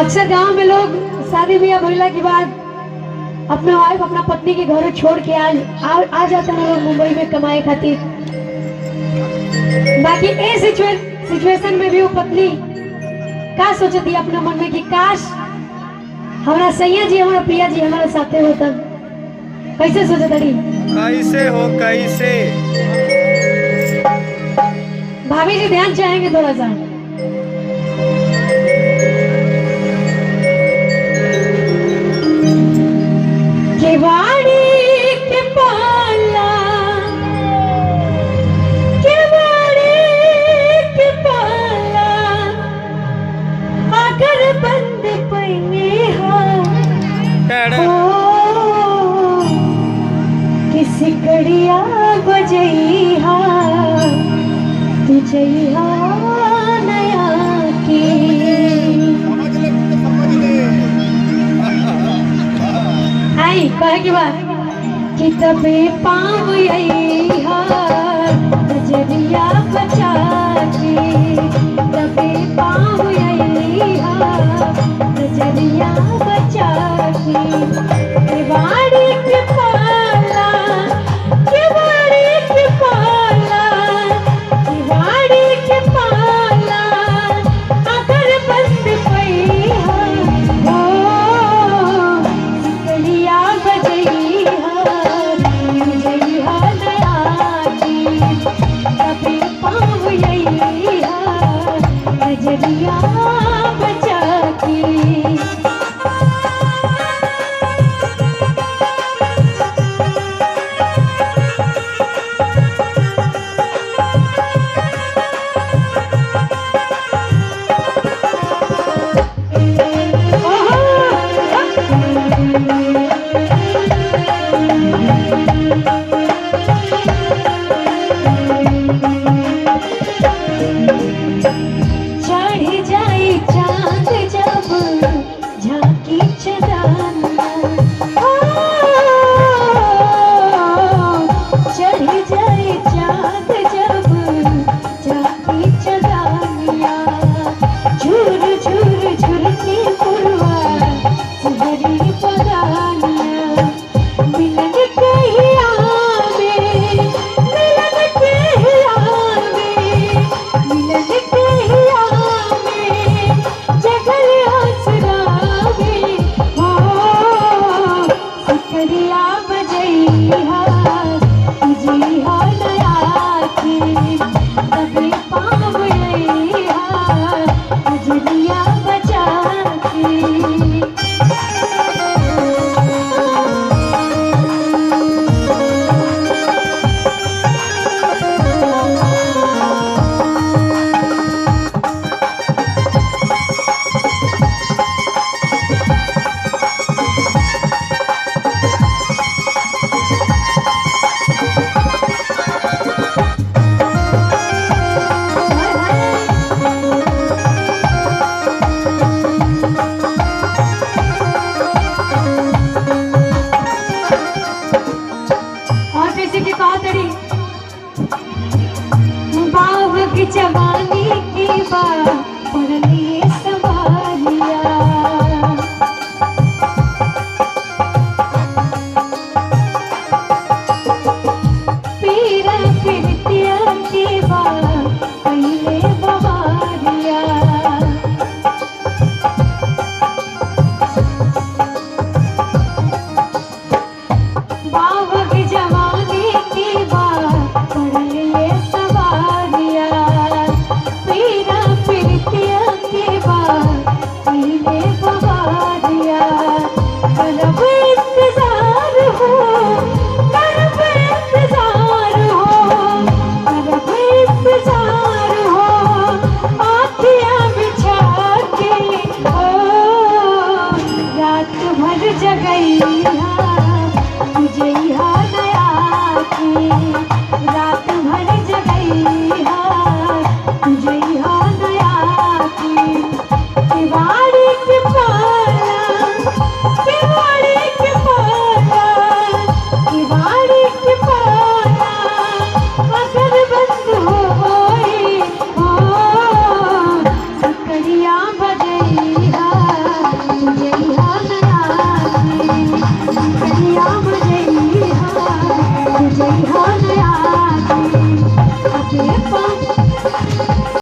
अक्सर गांव में लोग शादी ब्याह भइला के बाद अपना वाइफ अपना पत्नी के घर छोड़ के आ जाते हैं लोग मुंबई में कमाए खातिर। बाकी ए सिचुएशन में भी वो पत्नी का सोचती अपने मन में कि काश हमारा सैया जी हमारा प्रिया जी हमारे साथे होता। कैसे सोचता रही? कैसे हो कैसे? भाभी जी ध्यान चाहेंगे थोड़ा सा। केवाड़ी के पाला केवाड़ी के पाला अगर बंद पईने हो किसी कड़िया बजइहा तुझइहा नया की आई कहे की बात कि तबे पाँव नजरिया बचा के तबे पाँव नजरिया बचा के केवाड़ी के पाला केवाड़ी के पाला केवाड़ी के पाला अगर बंद पईहा हो सिकड़िया बजइहा तुझइहा नया की तबे पाँव नजरिया बचा के। चढ़ जाए चांद जब झांकी चदानिया चढ़ जाए चांद जब झांकी चदानिया झूर झूर झूर के पुरवा सुहरी पदानिया मिलन के ही आवे मिलन के ही आवे मिलन के ही आवे जगल आसरावे हो सिकड़िया बजइहा तुझइहा नया की तबे पाँव नजरिया बचा के। और किसी की बात अड़ी बाव की जवानी की बात पढ़ लिए सवालिया पीरा पिरतिया की बात पहले बवारिया बाव की जवानी की बात पढ़ लिए सवारिया पीरा पिरतिया की बात पहले बवारिया